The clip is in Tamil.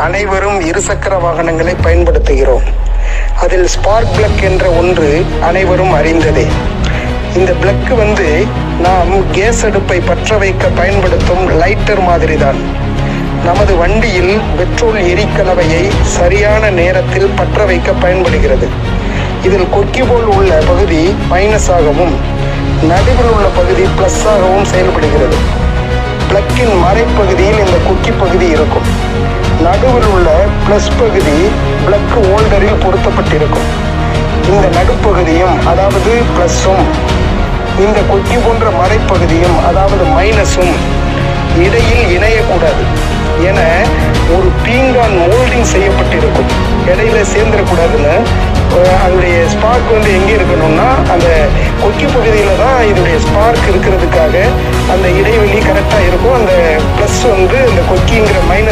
அனைவரும் இருசக்கர வாகனங்களை பயன்படுத்துகிறோம். அதில் ஸ்பார்க் பிளக் என்ற ஒன்று அனைவரும் அறிந்ததே. இந்த பிளக் நாம் கேஸ் அடுப்பை பற்ற வைக்க பயன்படுத்தும் லைட்டர் மாதிரி தான். நமது வண்டியில் பெட்ரோல் எரிக்கலவையை சரியான நேரத்தில் பற்ற வைக்க பயன்படுகிறது. இதில் கொக்கி போல் உள்ள பகுதி மைனஸாகவும் நடுவில் உள்ள பகுதி பிளஸ்ஸாகவும் செயல்படுகிறது. பிளக்கின் மறைப்பகுதியில் இந்த கொக்கி பகுதி இருக்கும். நடுவில் உள்ள பிளஸ் பகுதி பிளக் ஹோல்டரில் பொருத்தப்பட்டிருக்கும். இந்த நடுப்பகுதியும் அதாவது பிளஸும் இந்த கொக்கி போன்ற மறைப்பகுதியும் அதாவது மைனஸும் இடையில் இணையக்கூடாது என ஒரு பீங்கான் மோல்டிங் செய்யப்பட்டிருக்கும். இடையில சேர்ந்துடக்கூடாதுன்னு அதனுடைய ஸ்பார்க் எங்கே இருக்கணும்னா அந்த கொக்கி பகுதியில் தான் இதனுடைய ஸ்பார்க் இருக்கிறதுக்காக அந்த இடைவெளி கரெக்டாக இருக்கும். அந்த ப்ளஸ் அந்த கொக்கிங்கிற மைனஸ்